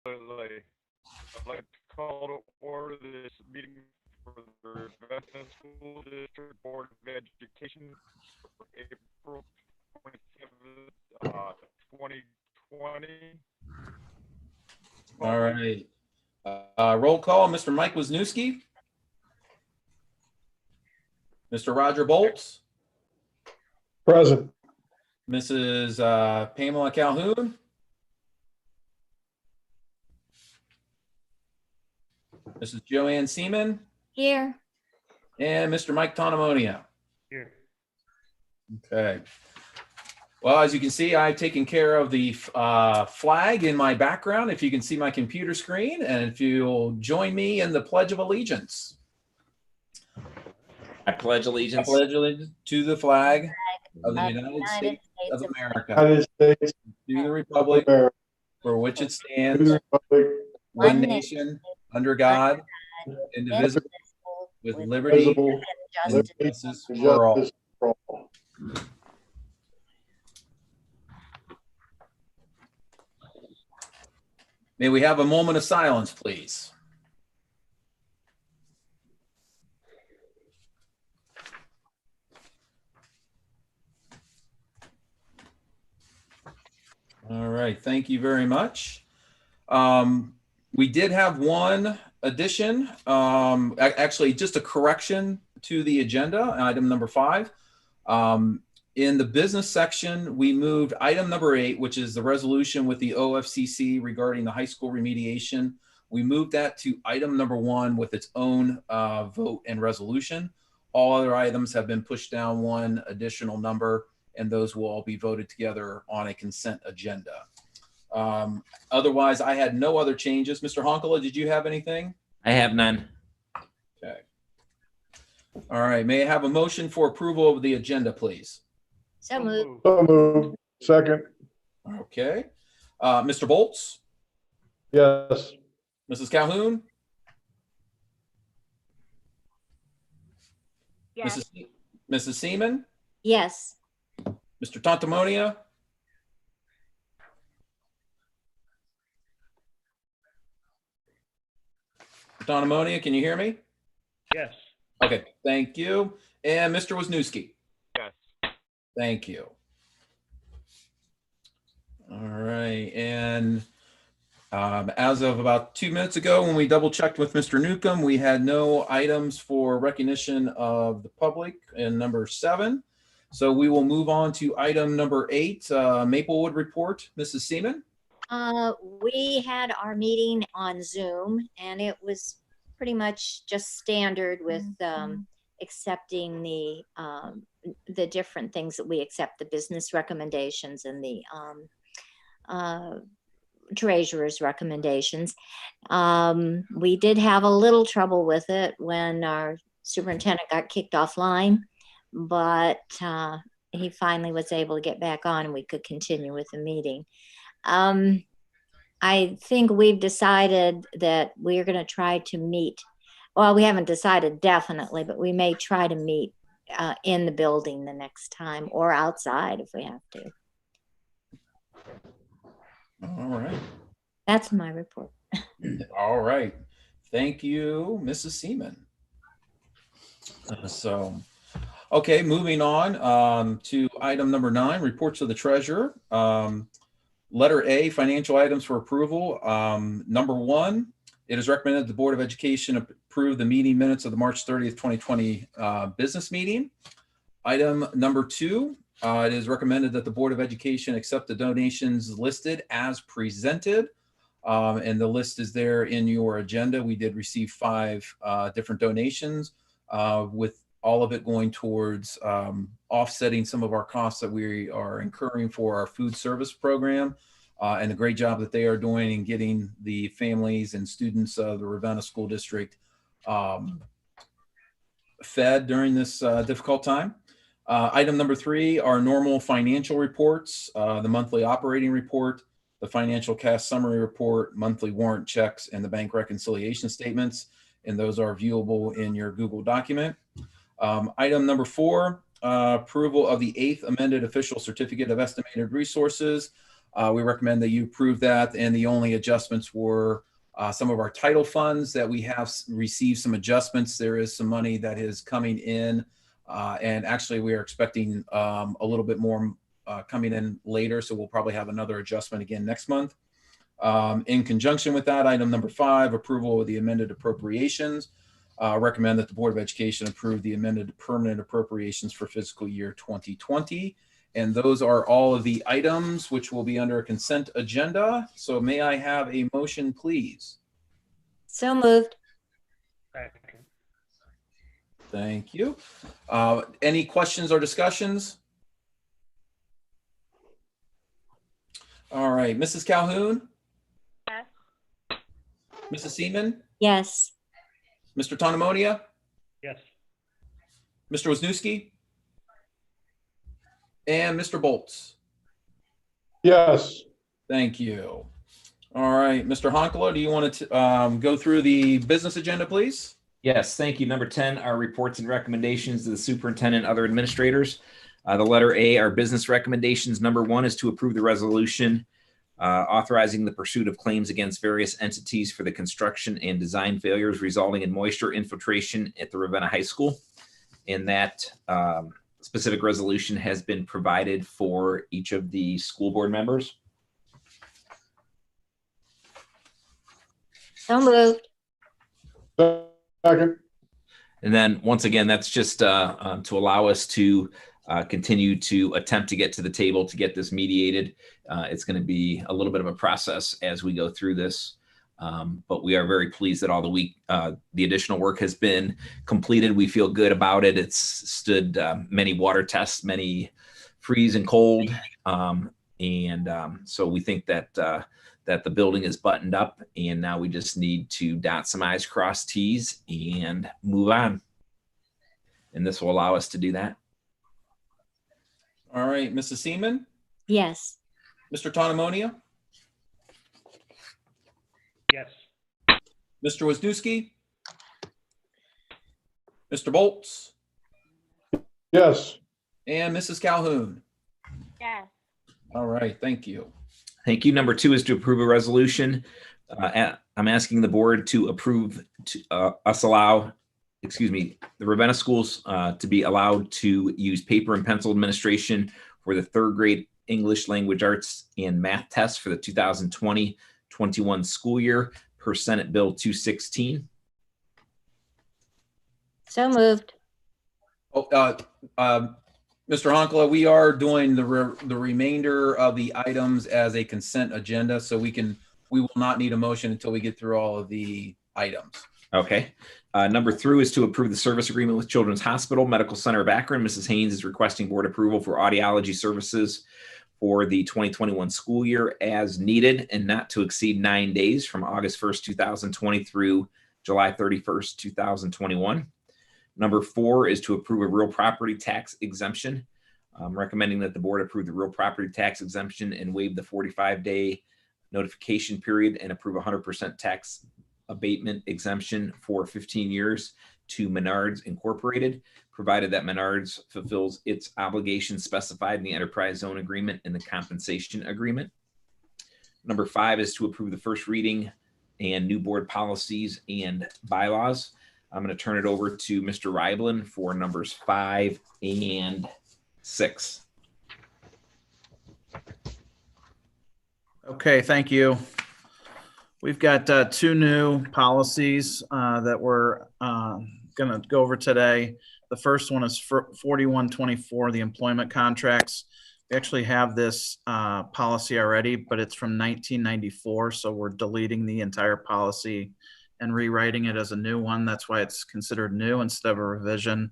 Like, I'd like to call to order this meeting for the Ravenna School District Board of Education for April 27th, 2020. All right. Roll call, Mr. Mike Wisniewski. Mr. Roger Bolts. Present. Mrs. Pamela Calhoun. Mrs. Joanne Seaman. Here. And Mr. Mike Tonomonia. Here. Okay. Well, as you can see, I've taken care of the flag in my background, if you can see my computer screen, and if you'll join me in the Pledge of Allegiance. I pledge allegiance. I pledge allegiance to the flag of the United States of America, United States to the republic of America, for which it to stands, the republic, one nation, under God, indivisible, with liberty indivisible, and liberty justice and for all. justice for all. May we have a moment of silence, please? All right, thank you very much. We did have one addition, actually just a correction to the agenda, item number 5. In the business section, we moved item number 8, which is the resolution with the OFCC regarding the high school remediation. We moved that to item number 1 with its own vote and resolution. All other items have been pushed down one additional number, and those will all be voted together on a consent agenda. Otherwise, I had no other changes. Mr. Honkala, did you have anything? I have none. Okay. All right, may I have a motion for approval of the agenda, please? So moved. So moved. Second. Okay. Mr. Bolts? Yes. Mrs. Calhoun? Yes. Mrs. Seaman? Yes. Mr. Tantamonia? Mr. Tantamonia, can you hear me? Yes. Okay, thank you. And Mr. Wisniewski? Yes. Thank you. All right, and as of about 2 minutes ago, when we double checked with Mr. Newcomb, we had no items for recognition of the public in number 7. So we will move on to item number 8, Maplewood report. Mrs. Seaman? We had our meeting on Zoom, and it was pretty much just standard with accepting the different things that we accept, the business recommendations and the treasurer's recommendations. We did have a little trouble with it when our superintendent got kicked offline, but he finally was able to get back on and we could continue with the meeting. I think we've decided that we're going to try to meet. Well, we haven't decided definitely, but we may try to meet in the building the next time or outside if we have to. All right. That's my report. All right. Thank you, Mrs. Seaman. Okay, moving on to item number 9, reports of the treasurer. Letter A, financial items for approval. Number 1, it is recommended the Board of Education approve the meeting minutes of the March 30th, 2020 business meeting. Item number 2, it is recommended that the Board of Education accept the donations listed as presented. And the list is there in your agenda. We did receive 5 different donations, with all of it going towards offsetting some of our costs that we are incurring for our food service program, and the great job that they are doing in getting the families and students of the Ravenna School District fed during this difficult time. Item number 3 are normal financial reports, the monthly operating report, the financial cash summary report, monthly warrant checks, and the bank reconciliation statements. And those are viewable in your Google document. Item number 4, approval of the 8th amended official certificate of estimated resources. We recommend that you approve that, and the only adjustments were some of our title funds that we have received some adjustments. There is some money that is coming in, and actually we are expecting a little bit more coming in later, so we'll probably have another adjustment again next month. In conjunction with that, item number 5, approval of the amended appropriations. Recommend that the Board of Education approve the amended permanent appropriations for fiscal year 2020. And those are all of the items which will be under a consent agenda. So may I have a motion, please? So moved. Thank you. Any questions or discussions? All right, Mrs. Calhoun? Yes. Mrs. Seaman? Yes. Mr. Tonomonia? Yes. Mr. Wisniewski? And Mr. Bolts? Yes. Thank you. All right, Mr. Honkala, do you want to go through the business agenda, please? Yes, thank you. Number 10, our reports and recommendations to the superintendent and other administrators. The letter A, our business recommendations. Number 1 is to approve the resolution authorizing the pursuit of claims against various entities for the construction and design failures resulting in moisture infiltration at the Ravenna High School. And that specific resolution has been provided for each of the school board members. So moved. Second. And then once again, that's just to allow us to continue to attempt to get to the table to get this mediated. It's going to be a little bit of a process as we go through this. But we are very pleased that all the additional work has been completed. We feel good about it. It's stood many water tests, many freeze and cold. So we think that that the building is buttoned up, and now we just need to dot some I's, cross T's, and move on. And this will allow us to do that. All right, Mrs. Seaman? Yes. Mr. Tonomonia? Yes. Mr. Wisniewski? Mr. Bolts? Yes. And Mrs. Calhoun? Yes. All right, thank you. Thank you. Number 2 is to approve a resolution. I'm asking the board to approve the Ravenna schools to be allowed to use paper and pencil administration for the 3rd grade English language arts and math tests for the 2020-21 school year per Senate Bill 216. So moved. Mr. Honkala, we are doing the remainder of the items as a consent agenda, so we will not need a motion until we get through all of the items. Okay. Number 3 is to approve the service agreement with Children's Hospital Medical Center of Akron. Mrs. Haynes is requesting board approval for audiology services for the 2021 school year as needed and not to exceed 9 days from August 1st, 2020 through July 31st, 2021. Number 4 is to approve a real property tax exemption. I'm recommending that the board approve the real property tax exemption and waive the 45-day notification period and approve 100% tax abatement exemption for 15 years to Menards Incorporated, provided that Menards fulfills its obligations specified in the enterprise zone agreement and the compensation agreement. Number 5 is to approve the first reading and new board policies and bylaws. I'm going to turn it over to Mr. Reiblin for numbers 5 and 6. Okay, thank you. We've got 2 new policies that we're going to go over today. The first one is 4124, the employment contracts. We actually have this policy already, but it's from 1994, so we're deleting the entire policy and rewriting it as a new one. That's why it's considered new instead of a revision.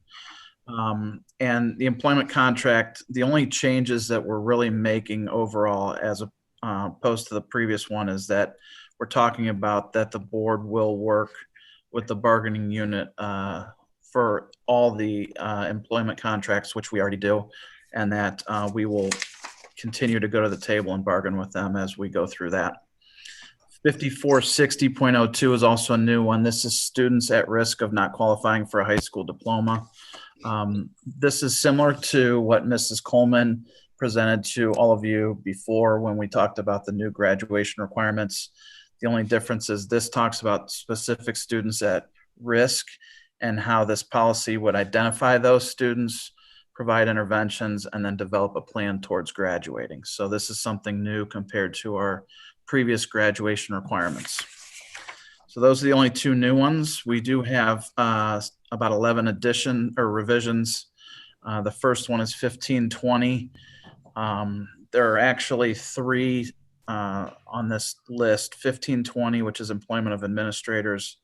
And the employment contract, the only changes that we're really making overall as opposed to the previous one is that we're talking about that the board will work with the bargaining unit for all the employment contracts, which we already do, and that we will continue to go to the table and bargain with them as we go through that. 5460.02 is also a new one. This is students at risk of not qualifying for a high school diploma. This is similar to what Mrs. Coleman presented to all of you before when we talked about the new graduation requirements. The only difference is this talks about specific students at risk and how this policy would identify those students, provide interventions, and then develop a plan towards graduating. So this is something new compared to our previous graduation requirements. So those are the only two new ones. We do have about 11 revisions. The first one is 1520. There are actually three on this list: 1520, which is employment of administrators;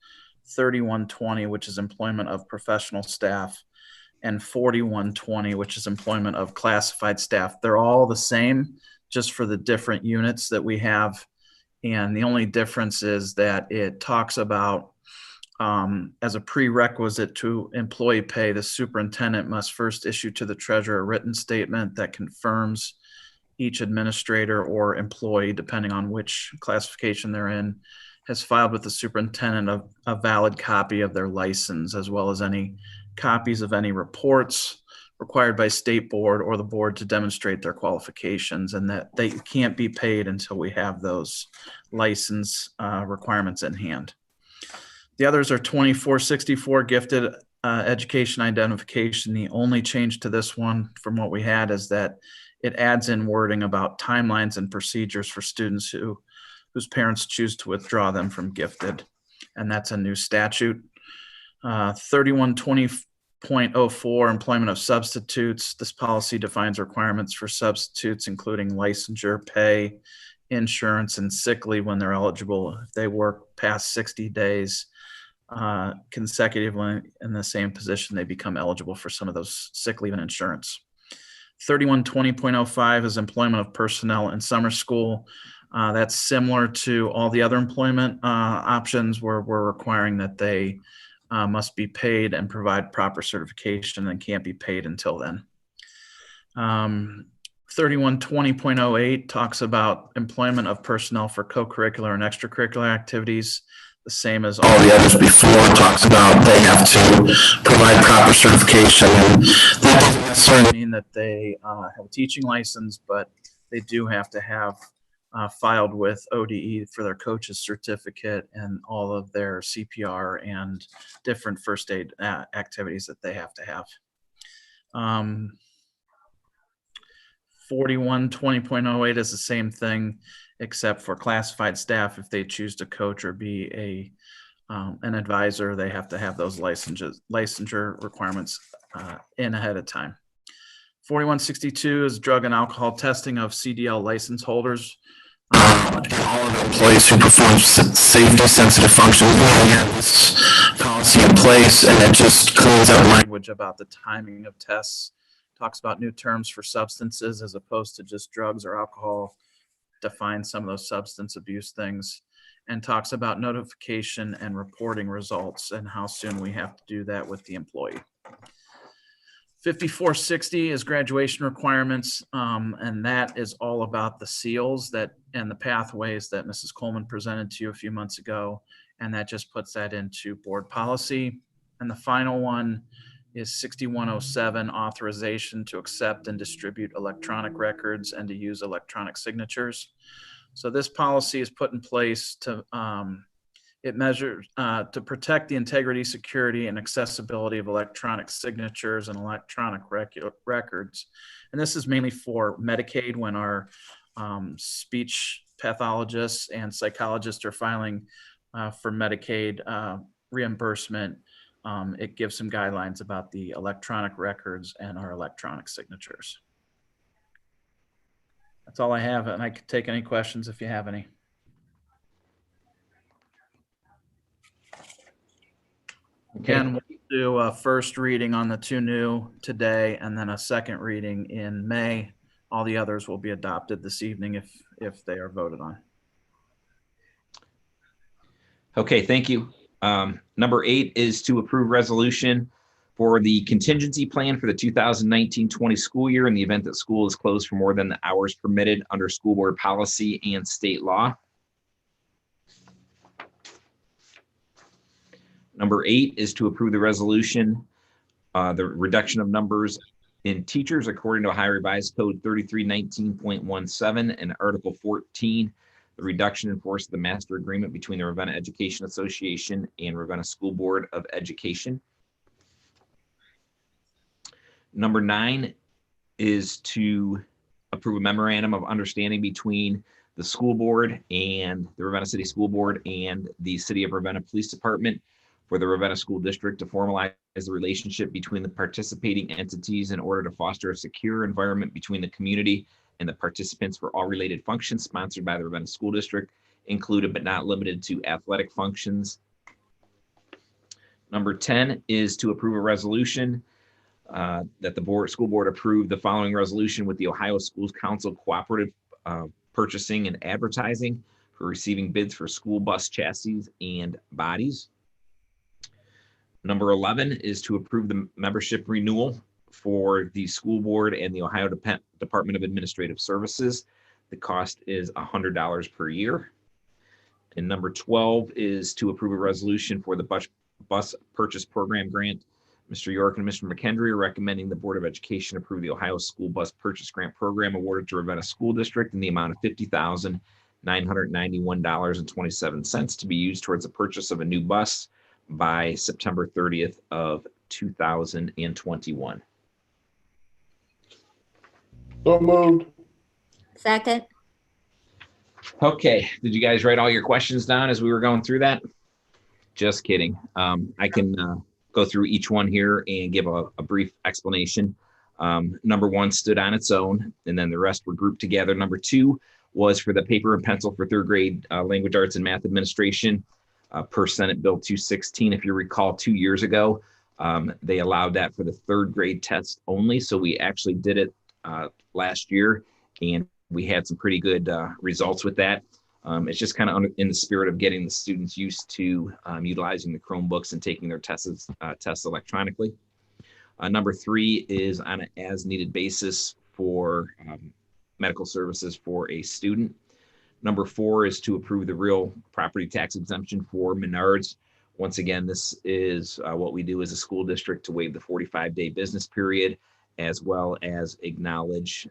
3120, which is employment of professional staff; and 4120, which is employment of classified staff. They're all the same, just for the different units that we have. And the only difference is that it talks about as a prerequisite to employee pay, the superintendent must first issue to the treasurer a written statement that confirms each administrator or employee, depending on which classification they're in, has filed with the superintendent a valid copy of their license, as well as any copies of any reports required by state board or the board to demonstrate their qualifications, and that they can't be paid until we have those license requirements in hand. The others are 2464, gifted education identification. The only change to this one from what we had is that it adds in wording about timelines and procedures for students whose parents choose to withdraw them from gifted, and that's a new statute. 3120.04, employment of substitutes. This policy defines requirements for substitutes, including licensure, pay, insurance, and sick leave when they're eligible. If they work past 60 days consecutively in the same position, they become eligible for some of those sick leave and insurance. 3120.05 is employment of personnel in summer school. That's similar to all the other employment options where we're requiring that they must be paid and provide proper certification and can't be paid until then. 3120.08 talks about employment of personnel for co-curricular and extracurricular activities. The same as all the others before, talks about they have to provide proper certification. And that doesn't necessarily mean that they have a teaching license, but they do have to have filed with ODE for their coach's certificate and all of their CPR and different first aid activities that they have to have. 4120.08 is the same thing, except for classified staff. If they choose to coach or be an advisor, they have to have those licensure requirements in ahead of time. 4162 is drug and alcohol testing of CDL license holders. All of the employees who perform safety-sensitive functions will have this policy in place, and it just cleans up language about the timing of tests. Talks about new terms for substances as opposed to just drugs or alcohol, defines some of those substance abuse things, and talks about notification and reporting results and how soon we have to do that with the employee. 5460 is graduation requirements, and that is all about the seals and the pathways that Mrs. Coleman presented to you a few months ago, and that just puts that into board policy. And the final one is 6107, authorization to accept and distribute electronic records and to use electronic signatures. So this policy is put in place to it measures to protect the integrity, security, and accessibility of electronic signatures and electronic records. And this is mainly for Medicaid when our speech pathologists and psychologists are filing for Medicaid reimbursement. It gives some guidelines about the electronic records and our electronic signatures. That's all I have, and I can take any questions if you have any. Okay. Again, we'll do a first reading on the two new today, and then a second reading in May. All the others will be adopted this evening if they are voted on. Okay, thank you. Number 8 is to approve resolution for the contingency plan for the 2019-20 school year in the event that school is closed for more than the hours permitted under school board policy and state law. Number 8 is to approve the resolution, the reduction of numbers in teachers according to Ohio Revised Code 3319.17 and Article 14, the reduction in force of the master agreement between the Ravenna Education Association and Ravenna School Board of Education. Number 9 is to approve a memorandum of understanding between the school board and the Ravenna City School Board and the City of Ravenna Police Department for the Ravenna School District to formalize the relationship between the participating entities in order to foster a secure environment between the community and the participants for all related functions sponsored by the Ravenna School District, included but not limited to athletic functions. Number 10 is to approve a resolution that the school board approved the following resolution with the Ohio Schools Council cooperative purchasing and advertising for receiving bids for school bus chassis and bodies. Number 11 is to approve the membership renewal for the school board and the Ohio Department of Administrative Services. The cost is $100 per year. And number 12 is to approve a resolution for the bus purchase program grant. Mr. York and Mr. McKendry are recommending the Board of Education approve the Ohio School Bus Purchase Grant Program awarded to Ravenna School District in the amount of $50,991.27 to be used towards the purchase of a new bus by September 30th of 2021. So moved. Second. Okay, did you guys write all your questions down as we were going through that? Just kidding. I can go through each one here and give a brief explanation. Number 1 stood on its own, and then the rest were grouped together. Number 2 was for the paper and pencil for 3rd grade language arts and math administration per Senate Bill 216. If you recall, 2 years ago, they allowed that for the 3rd grade test only. So we actually did it last year, and we had some pretty good results with that. It's just kind of in the spirit of getting the students used to utilizing the Chromebooks and taking their tests electronically. Number 3 is on an as-needed basis for medical services for a student. Number 4 is to approve the real property tax exemption for Menards. Once again, this is what we do as a school district to waive the 45-day business period, as well as acknowledge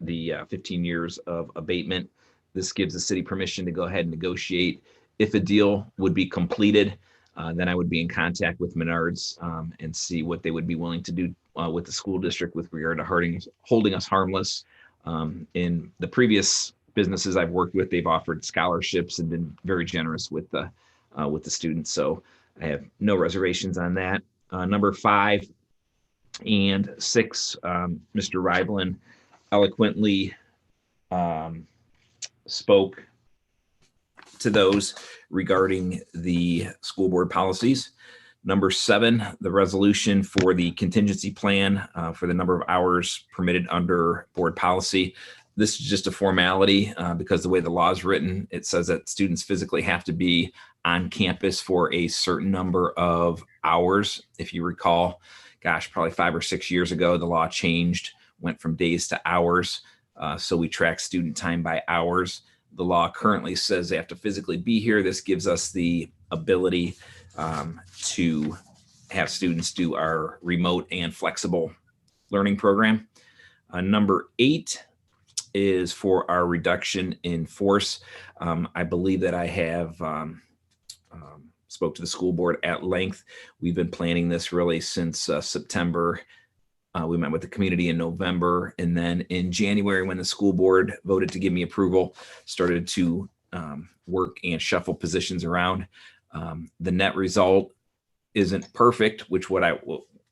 the 15 years of abatement. This gives the city permission to go ahead and negotiate. If a deal would be completed, then I would be in contact with Menards and see what they would be willing to do with the school district with regard to holding us harmless. In the previous businesses I've worked with, they've offered scholarships and been very generous with the students. So I have no reservations on that. Number 5 and 6, Mr. Riveland eloquently spoke to those regarding the school board policies. Number 7, the resolution for the contingency plan for the number of hours permitted under board policy. This is just a formality because the way the law is written, it says that students physically have to be on campus for a certain number of hours. If you recall, gosh, probably 5 or 6 years ago, the law changed, went from days to hours. So we track student time by hours. The law currently says they have to physically be here. This gives us the ability to have students do our remote and flexible learning program. Number 8 is for our reduction in force. I believe that I have spoke to the school board at length. We've been planning this really since September. We met with the community in November, and then in January, when the school board voted to give me approval, started to work and shuffle positions around. The net result isn't perfect, which what I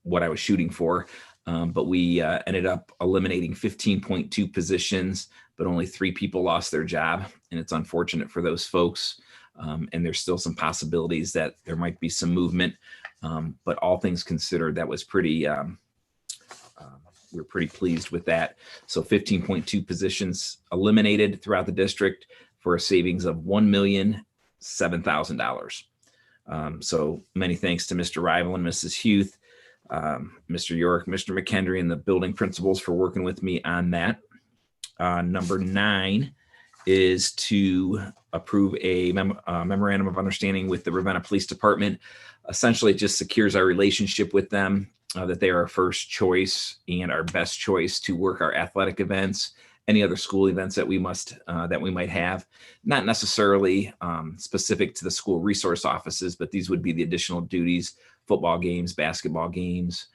was shooting for, but we ended up eliminating 15.2 positions, but only 3 people lost their job, and it's unfortunate for those folks. And there's still some possibilities that there might be some movement, but all things considered, that was pretty. We were pretty pleased with that. So 15.2 positions eliminated throughout the district for a savings of $1,007,000. So many thanks to Mr. Rival and Mrs. Huth, Mr. York, Mr. McKendry, and the building principals for working with me on that. Number 9 is to approve a memorandum of understanding with the Ravenna Police Department. Essentially, it just secures our relationship with them. that they are our first choice and our best choice to work our athletic events, any other school events that we might have, not necessarily specific to the school resource offices, but these would be the additional duties, football games, basketball games,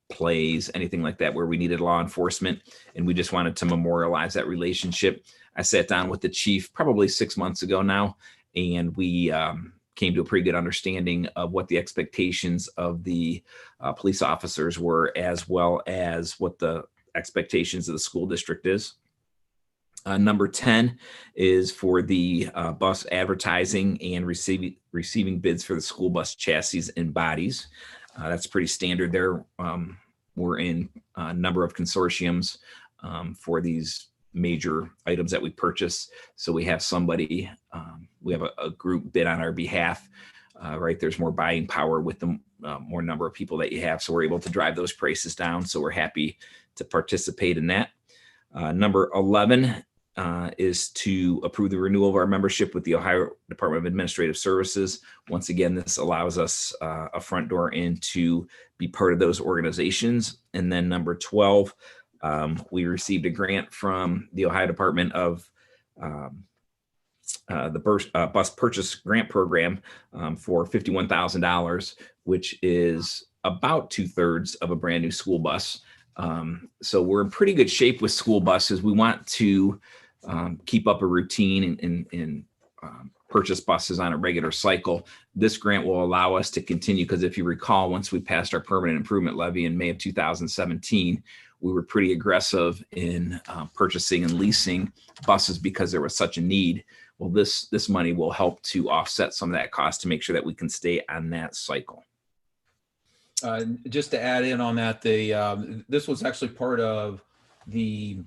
plays, anything like that where we needed law enforcement. And we just wanted to memorialize that relationship. I sat down with the chief probably 6 months ago now, and we came to a pretty good understanding of what the expectations of the police officers were, as well as what the expectations of the school district is. Number 10 is for the bus advertising and receiving bids for the school bus chassis and bodies. That's pretty standard there. We're in a number of consortiums for these major items that we purchase. So we have somebody, we have a group bid on our behalf, right? There's more buying power with the more number of people that you have. So we're able to drive those prices down. So we're happy to participate in that. Number 11 is to approve the renewal of our membership with the Ohio Department of Administrative Services. Once again, this allows us a front door in to be part of those organizations. And then number 12, we received a grant from the Ohio Department of the Bus Purchase Grant Program for $51,000, which is about 2/3 of a brand new school bus. So we're in pretty good shape with school buses. We want to keep up a routine and purchase buses on a regular cycle. This grant will allow us to continue, because if you recall, once we passed our permanent improvement levy in May of 2017, we were pretty aggressive in purchasing and leasing buses because there was such a need. Well, this money will help to offset some of that cost to make sure that we can stay on that cycle. Just to add in on that, this was actually part of the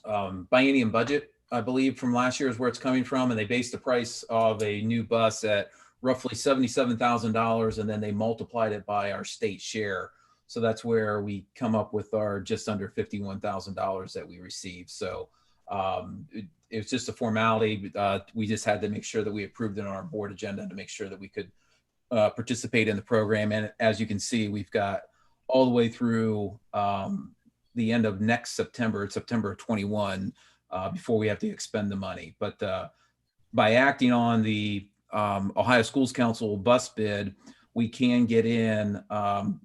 biennium budget, I believe, from last year is where it's coming from. And they based the price of a new bus at roughly $77,000, and then they multiplied it by our state share. So that's where we come up with our just under $51,000 that we received. So it was just a formality. We just had to make sure that we approved it on our board agenda to make sure that we could participate in the program. And as you can see, we've got all the way through the end of next September, September 21, before we have to expend the money. But by acting on the Ohio Schools Council bus bid, we can get in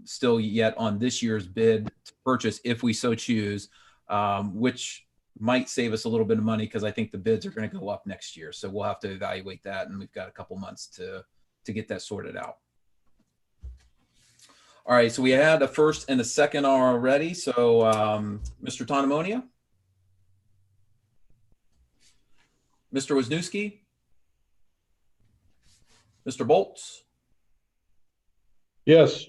still yet on this year's bid to purchase if we so choose, which might save us a little bit of money because I think the bids are going to go up next year. So we'll have to evaluate that, and we've got a couple months to get that sorted out. All right, so we had a first and a second already. So Mr. Tonomonia? Mr. Wisniewski? Mr. Bolts? Yes.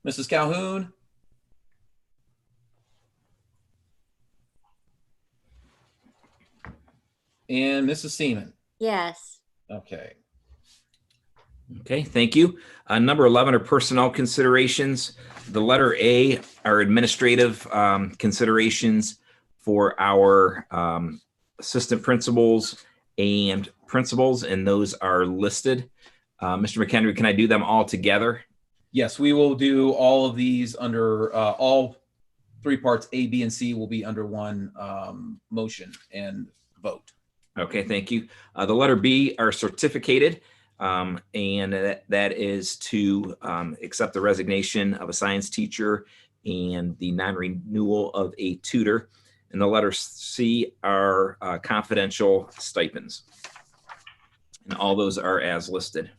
Mrs. Calhoun? And Mrs. Seaman? Yes. Okay. Okay, thank you. Number 11 are personnel considerations. The letter A are administrative considerations for our assistant principals and principals, and those are listed. Mr. McHenry, can I do them all together? Yes, we will do all of these under all three parts, A, B, and C will be under one motion and vote. Okay, thank you. The letter B are certificated. And that is to accept the resignation of a science teacher and the non-renewal of a tutor. And the letter C are confidential stipends. And all those are as listed.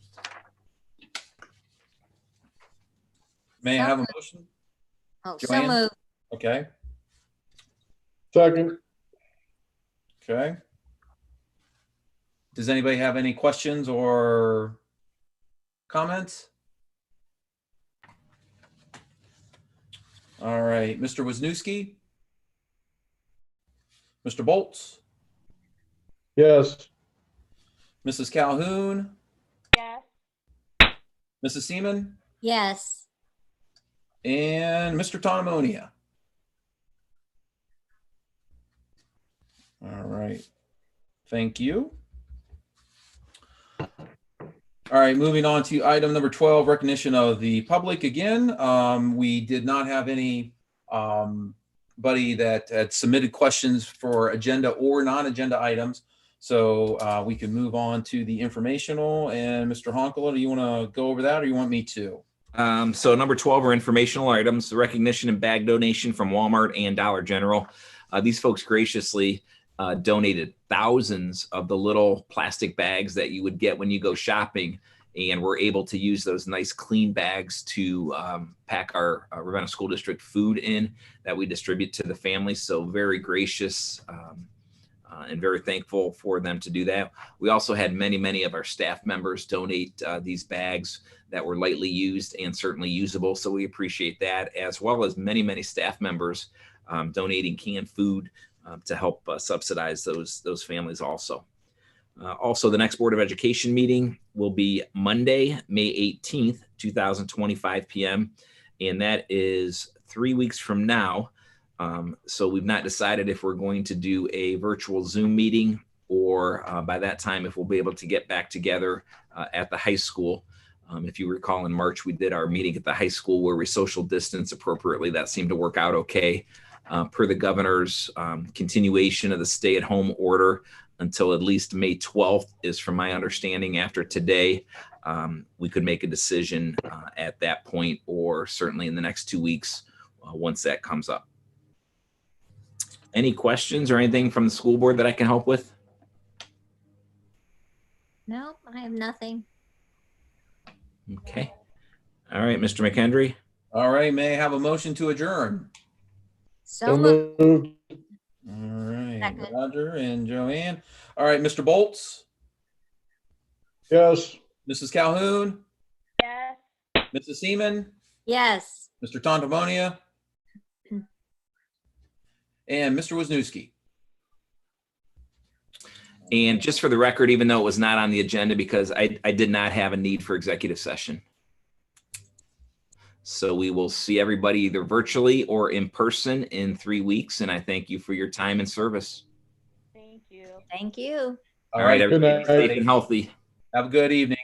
May I have a motion? Oh, Joanne? so moved. Okay. Second. Okay. Does anybody have any questions or comments? All right, Mr. Wisniewski? Mr. Bolts? Yes. Mrs. Calhoun? Yes. Mrs. Seaman? Yes. And Mr. Tonomonia? All right, thank you. All All right, moving on to item number 12, recognition of the public again. We did not have any buddy that had submitted questions for agenda or non-agenda items. So we can move on to the informational. And Mr. Honkala, do you want to go over that or you want me to? So number 12 are informational items, the recognition and bag donation from Walmart and Dollar General. These folks graciously donated thousands of the little plastic bags that you would get when you go shopping, and we're able to use those nice clean bags to pack our Ravenna School District food in that we distribute to the families. So very gracious and very thankful for them to do that. We also had many of our staff members donate these bags that were lightly used and certainly usable. So we appreciate that, as well as many staff members donating canned food to help subsidize those families also. Also, the next Board of Education meeting will be Monday, May 18th, 2025 p.m. And that is 3 weeks from now. So we've not decided if we're going to do a virtual Zoom meeting or by that time, if we'll be able to get back together at the high school. If you recall, in March, we did our meeting at the high school where we social distance appropriately. That seemed to work out okay. Per the governor's continuation of the stay-at-home order until at least May 12th is from my understanding. After today, we could make a decision at that point, or certainly in the next 2 weeks once that comes up. Any questions or anything from the school board that I can help with? Nope, I have nothing. Okay. All right, Mr. McHenry. All right, may I have a motion to adjourn? So So moved. moved. All right, Second. Roger and Joanne. All right, Mr. Bolts, Yes. Mrs. Calhoun, Yes. Mrs. Seaman, Yes. Mr. Tontomonia, and Mr. Wisniewski. And just for the record, even though it was not on the agenda, because I did not have a need for executive session. So we will see everybody either virtually or in person in 3 weeks. And I thank you for your time and service. Thank you. Thank you. All All right, right, everybody, Good night. stay safe and healthy. have a good evening.